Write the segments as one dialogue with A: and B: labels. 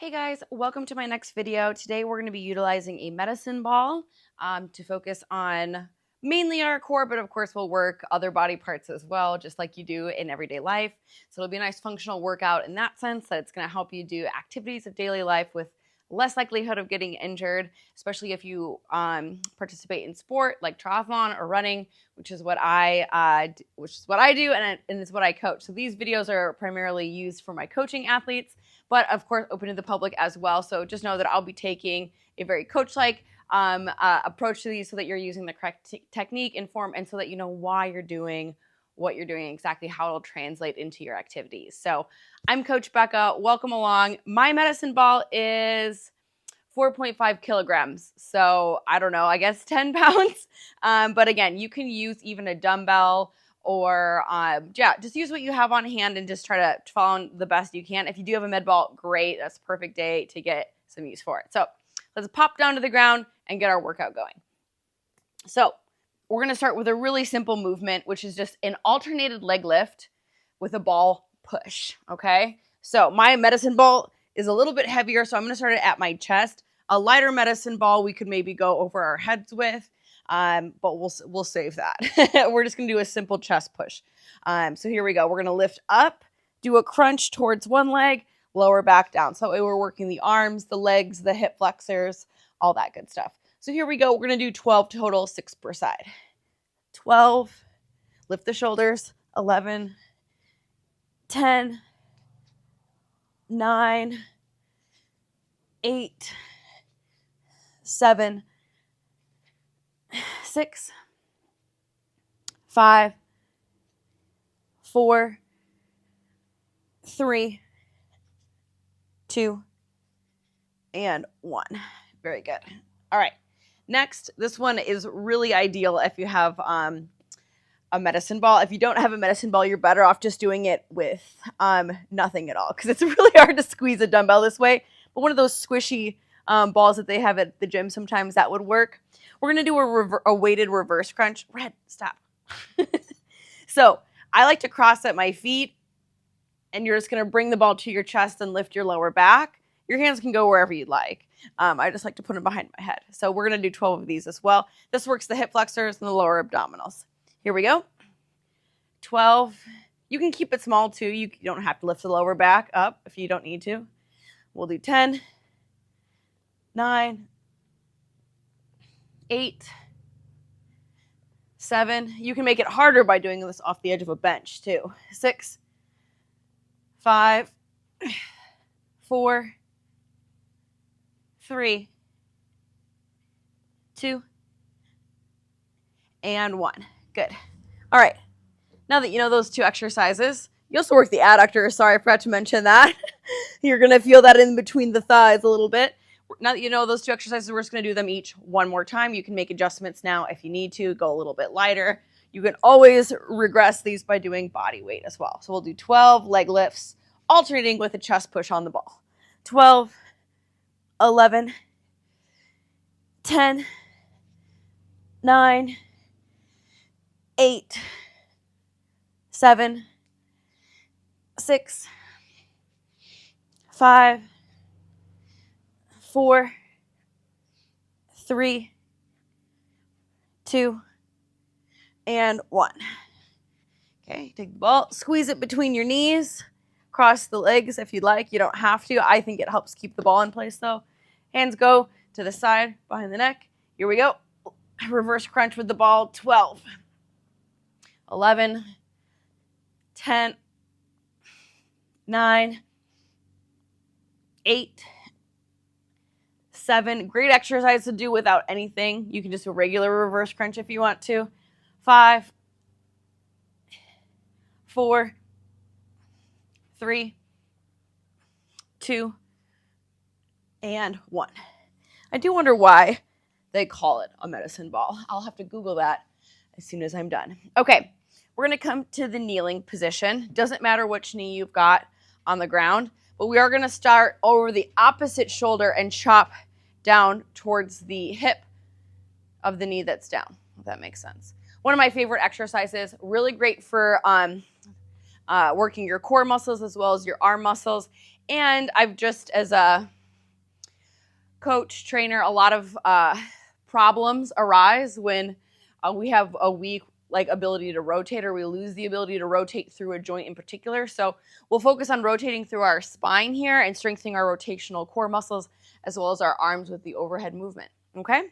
A: Hey guys, welcome to my next video. Today we're going to be utilizing a medicine ball to focus on mainly our core, but of course we'll work other body parts as well, just like you do in everyday life. So it'll be a nice functional workout in that sense that it's going to help you do activities of daily life with less likelihood of getting injured, especially if you participate in sport like triathlon or running, which is what I do, and it's what I coach. So these videos are primarily used for my coaching athletes, but of course open to the public as well. So just know that I'll be taking a very coach-like approach to these so that you're using the correct technique and form, and so that you know why you're doing what you're doing, exactly how it'll translate into your activities. So I'm Coach Becca. Welcome along. My medicine ball is 4.5 kilograms. So I don't know, I guess 10 pounds. But again, you can use even a dumbbell or just use what you have on hand and just try to follow the best you can. If you do have a med ball, great. That's a perfect day to get some use for it. So let's pop down to the ground and get our workout going. So we're going to start with a really simple movement, which is just an alternated leg lift with a ball push, okay? So my medicine ball is a little bit heavier, so I'm going to start it at my chest. A lighter medicine ball we could maybe go over our heads with, but we'll save that. We're just going to do a simple chest push. So here we go. We're going to lift up, do a crunch towards one leg, lower back down. So that way we're working the arms, the legs, the hip flexors, all that good stuff. So here we go. We're going to do 12 total, 6 per side. 12, lift the shoulders, 11, 10, 9, 8, 7, 6, 5, 4, 3, 2, and 1. Very good. All right. Next, this one is really ideal if you have a medicine ball. If you don't have a medicine ball, you're better off just doing it with nothing at all, because it's really hard to squeeze a dumbbell this way. But one of those squishy balls that they have at the gym, sometimes that would work. We're going to do a weighted reverse crunch. Red, stop. So I like to cross at my feet, and you're just going to bring the ball to your chest and lift your lower back. Your hands can go wherever you'd like. I just like to put them behind my head. So we're going to do 12 of these as well. This works the hip flexors and the lower abdominals. Here we go. 12. You can keep it small too. You don't have to lift the lower back up if you don't need to. We'll do 10, 9, 8, 7. You can make it harder by doing this off the edge of a bench too. 6, 5, 4, 3, 2, and 1. Good. All right. Now that you know those two exercises, you also work the adductors. Sorry, I forgot to mention that. You're going to feel that in between the thighs a little bit. Now that you know those two exercises, we're just going to do them each one more time. You can make adjustments now if you need to, go a little bit lighter. You can always regress these by doing body weight as well. So we'll do 12 leg lifts, alternating with a chest push on the ball. 12, 11, 10, 9, 8, 7, 6, 5, 4, 3, 2, and 1. Okay, take the ball, squeeze it between your knees, cross the legs if you'd like. You don't have to. I think it helps keep the ball in place though. Hands go to the side, behind the neck. Here we go. Reverse crunch with the ball. 12, 11, 10, 9, 8, 7. Great exercise to do without anything. You can just do a regular reverse crunch if you want to. 5, 4, 3, 2, and 1. I do wonder why they call it a medicine ball. I'll have to Google that as soon as I'm done. Okay, we're going to come to the kneeling position. Doesn't matter which knee you've got on the ground, but we are going to start over the opposite shoulder and chop down towards the hip of the knee that's down, if that makes sense. One of my favorite exercises, really great for working your core muscles as well as your arm muscles. And I've just, as a coach, trainer, a lot of problems arise when we have a weak ability to rotate, or we lose the ability to rotate through a joint in particular. So we'll focus on rotating through our spine here and strengthening our rotational core muscles as well as our arms with the overhead movement, okay?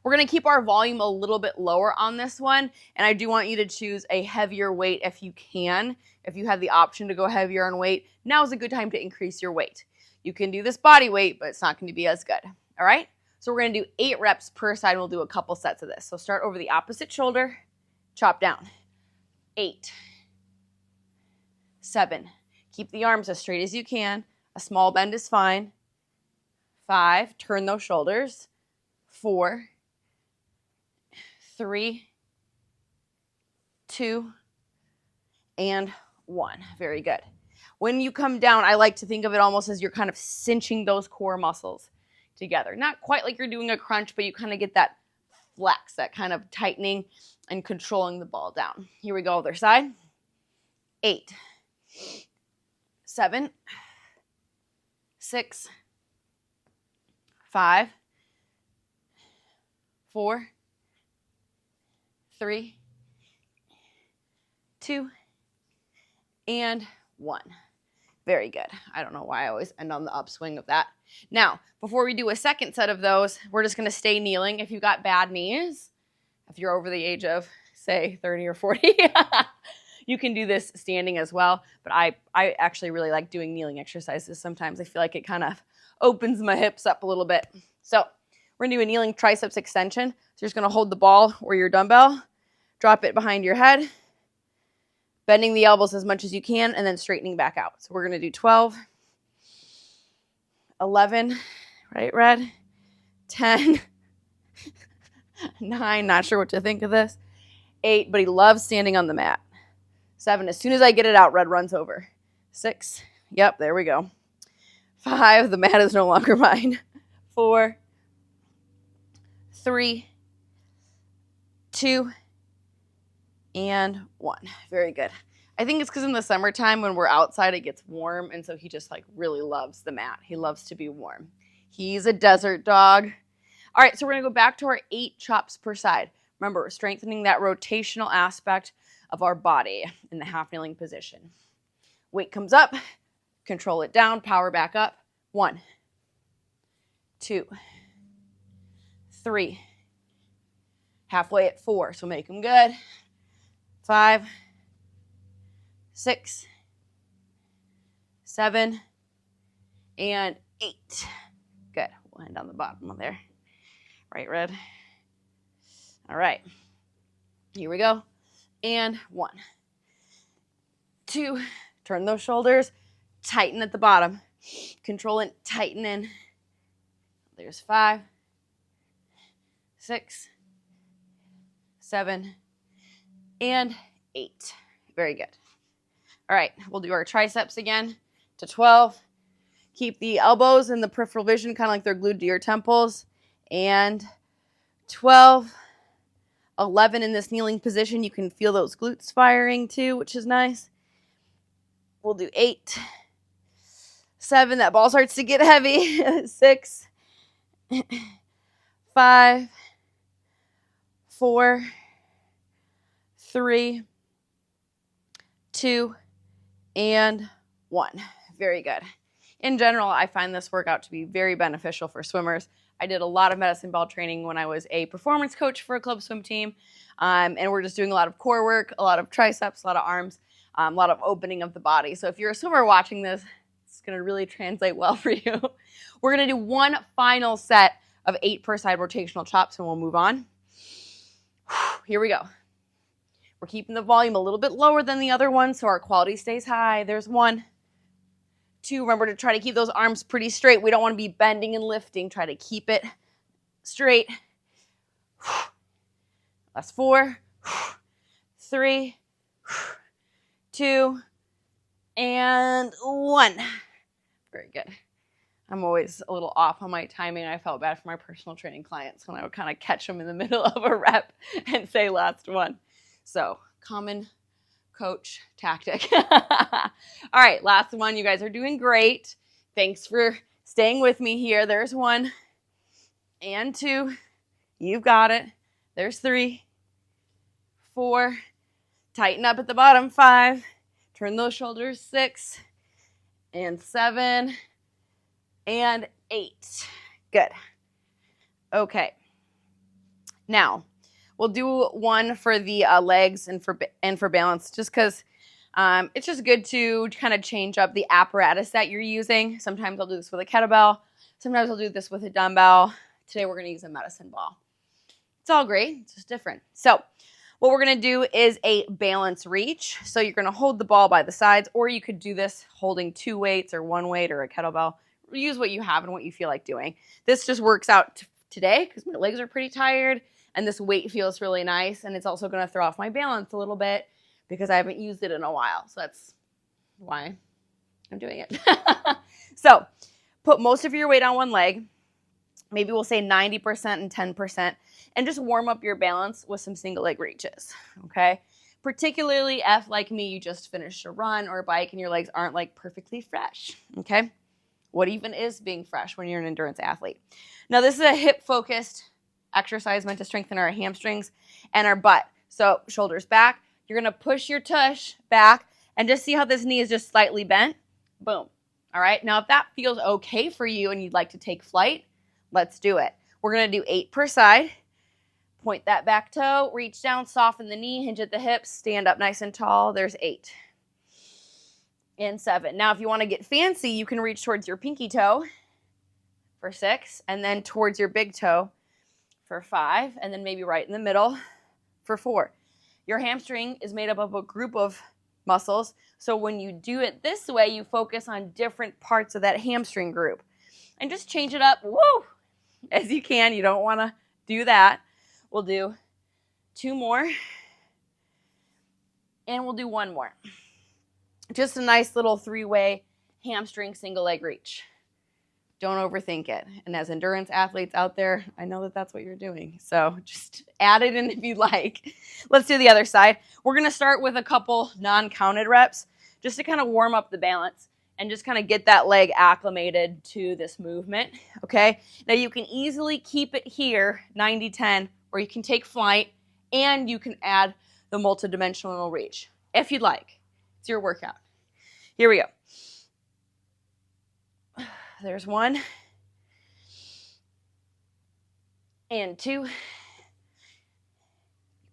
A: We're going to keep our volume a little bit lower on this one, and I do want you to choose a heavier weight if you can. If you have the option to go heavier on weight, now is a good time to increase your weight. You can do this body weight, but it's not going to be as good, all right? So we're going to do 8 reps per side, and we'll do a couple sets of this. So start over the opposite shoulder, chop down. 8, 7, keep the arms as straight as you can. A small bend is fine. 5, turn those shoulders. 4, 3, 2, and 1. Very good. When you come down, I like to think of it almost as you're kind of cinching those core muscles together. Not quite like you're doing a crunch, but you kind of get that flex, that kind of tightening and controlling the ball down. Here we go, other side. 8, 7, 6, 5, 4, 3, 2, and 1. Very good. I don't know why I always end on the upswing of that. Now, before we do a second set of those, we're just going to stay kneeling. If you've got bad knees, if you're over the age of, say, 30 or 40, you can do this standing as well. But I actually really like doing kneeling exercises sometimes. I feel like it kind of opens my hips up a little bit. So we're going to do a kneeling triceps extension. So you're just going to hold the ball or your dumbbell, drop it behind your head, bending the elbows as much as you can, and then straightening back out. So we're going to do 12, 11, right, Red? 10, 9, not sure what to think of this. 8, but he loves standing on the mat. 7, as soon as I get it out, Red runs over. 6, yep, there we go. 5, the mat is no longer mine. 4, 3, 2, and 1. Very good. I think it's because in the summertime when we're outside, it gets warm, and so he just really loves the mat. He loves to be warm. He's a desert dog. All right, so we're going to go back to our 8 chops per side. Remember, we're strengthening that rotational aspect of our body in the half kneeling position. Weight comes up, control it down, power back up. 1, 2, 3, halfway at 4, so make them good. 5, 6, 7, and 8. Good. We'll end on the bottom of there. Right, Red? All right. Here we go. And 1, 2, turn those shoulders, tighten at the bottom. Control and tighten in. There's 5, 6, 7, and 8. Very good. All right, we'll do our triceps again to 12. Keep the elbows and the peripheral vision kind of like they're glued to your temples. And 12, 11 in this kneeling position. You can feel those glutes firing too, which is nice. We'll do 8, 7. That ball starts to get heavy. 6, 5, 4, 3, 2, and 1. Very good. In general, I find this workout to be very beneficial for swimmers. I did a lot of medicine ball training when I was a performance coach for a club swim team, and we're just doing a lot of core work, a lot of triceps, a lot of arms, a lot of opening of the body. So if you're a swimmer watching this, it's going to really translate well for you. We're going to do one final set of 8 per side rotational chops, and we'll move on. Here we go. We're keeping the volume a little bit lower than the other one so our quality stays high. There's 1, 2. Remember to try to keep those arms pretty straight. We don't want to be bending and lifting. Try to keep it straight. That's 4, 3, 2, and 1. Very good. I'm always a little off on my timing. I felt bad for my personal training clients when I would kind of catch them in the middle of a rep and say last one. So common coach tactic. All right, last one. You guys are doing great. Thanks for staying with me here. There's 1 and 2. You've got it. There's 3, 4. Tighten up at the bottom. 5. Turn those shoulders. 6 and 7 and 8. Good. Okay. Now, we'll do one for the legs and for balance, just because it's just good to kind of change up the apparatus that you're using. Sometimes I'll do this with a kettlebell. Sometimes I'll do this with a dumbbell. Today we're going to use a medicine ball. It's all great. It's just different. So what we're going to do is a balance reach. So you're going to hold the ball by the sides, or you could do this holding 2 weights or 1 weight or a kettlebell. Use what you have and what you feel like doing. This just works out today because my legs are pretty tired and this weight feels really nice, and it's also going to throw off my balance a little bit because I haven't used it in a while. So that's why I'm doing it. So put most of your weight on one leg. Maybe we'll say 90% and 10%, and just warm up your balance with some single leg reaches, okay? Particularly if, like me, you just finished a run or a bike and your legs aren't like perfectly fresh, okay? What even is being fresh when you're an endurance athlete? Now, this is a hip-focused exercise meant to strengthen our hamstrings and our butt. So shoulders back. You're going to push your tush back and just see how this knee is just slightly bent. Boom. All right. Now, if that feels okay for you and you'd like to take flight, let's do it. We're going to do 8 per side. Point that back toe. Reach down. Soften the knee. Hinge at the hips. Stand up nice and tall. There's 8. And 7. Now, if you want to get fancy, you can reach towards your pinky toe for 6, and then towards your big toe for 5, and then maybe right in the middle for 4. Your hamstring is made up of a group of muscles, so when you do it this way, you focus on different parts of that hamstring group. And just change it up, as you can. You don't want to do that. We'll do 2 more, and we'll do 1 more. Just a nice little 3-way hamstring single leg reach. Don't overthink it. And as endurance athletes out there, I know that that's what you're doing. So just add it in if you like. Let's do the other side. We're going to start with a couple non-counted reps just to kind of warm up the balance and just kind of get that leg acclimated to this movement, okay? Now you can easily keep it here, 90-10, or you can take flight and you can add the multidimensional reach if you'd like. It's your workout. Here we go. There's 1 and 2. You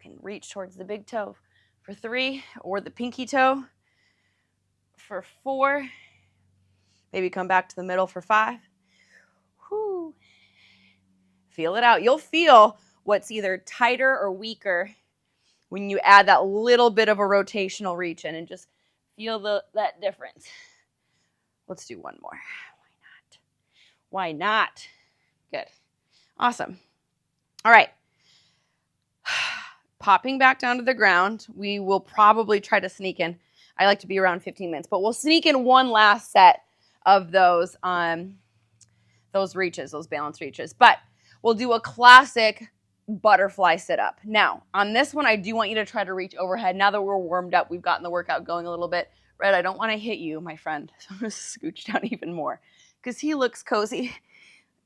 A: can reach towards the big toe for 3 or the pinky toe for 4. Maybe come back to the middle for 5. Whew. Feel it out. You'll feel what's either tighter or weaker when you add that little bit of a rotational reach in, and just feel that difference. Let's do 1 more. Why not? Good. Awesome. All right. Popping back down to the ground, we will probably try to sneak in. I like to be around 15 minutes, but we'll sneak in 1 last set of those reaches, those balance reaches. But we'll do a classic butterfly sit-up. Now, on this one, I do want you to try to reach overhead. Now that we're warmed up, we've gotten the workout going a little bit. Red, I don't want to hit you, my friend. So I'm going to scooch down even more because he looks cozy.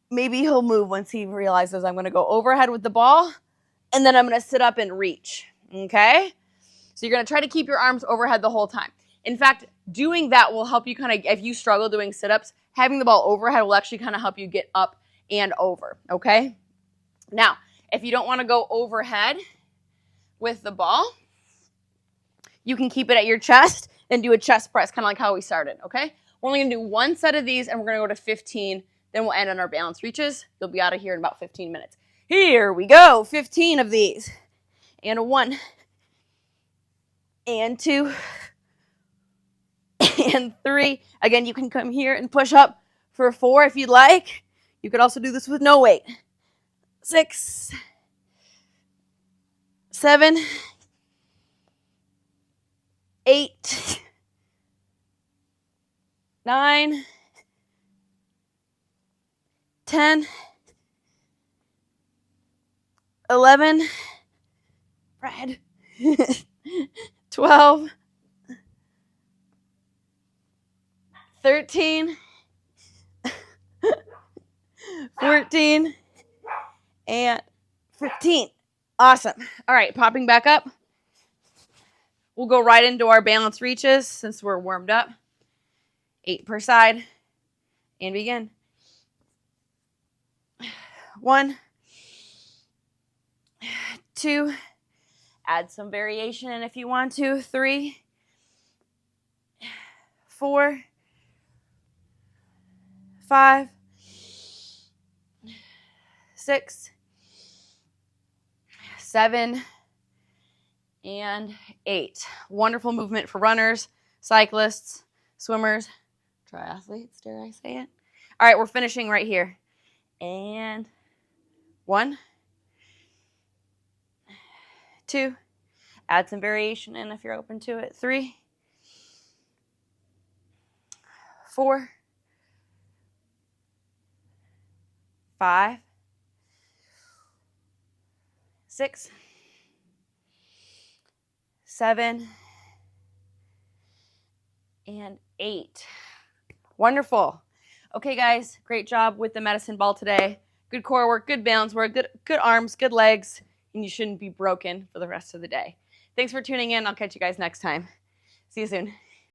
A: Maybe he'll move once he realizes I'm going to go overhead with the ball, and then I'm going to sit up and reach, okay? So you're going to try to keep your arms overhead the whole time. In fact, doing that will help you kind of, if you struggle doing sit-ups, having the ball overhead will actually kind of help you get up and over, okay? Now, if you don't want to go overhead with the ball, you can keep it at your chest and do a chest press, kind of like how we started, okay? We're only going to do 1 set of these, and we're going to go to 15. Then we'll end on our balance reaches. You'll be out of here in about 15 minutes. Here we go, 15 of these. And a 1, and 2, and 3. Again, you can come here and push up for 4 if you'd like. You could also do this with no weight. 6, 7, 8, 9, 10, 11, Brad, 12, 13, 14, and 15. Awesome. All right, popping back up. We'll go right into our balance reaches since we're warmed up. 8 per side. And begin. 1, 2, add some variation in if you want to. 3, 4, 5, 6, 7, and 8. Wonderful movement for runners, cyclists, swimmers, triathletes, dare I say it? All right, we're finishing right here. And 1, 2, add some variation in if you're open to it. 3, 4, 5, 6, 7, and 8. Wonderful. Okay, guys, great job with the medicine ball today. Good core work, good balance work, good arms, good legs, and you shouldn't be broken for the rest of the day. Thanks for tuning in. I'll catch you guys next time. See you soon.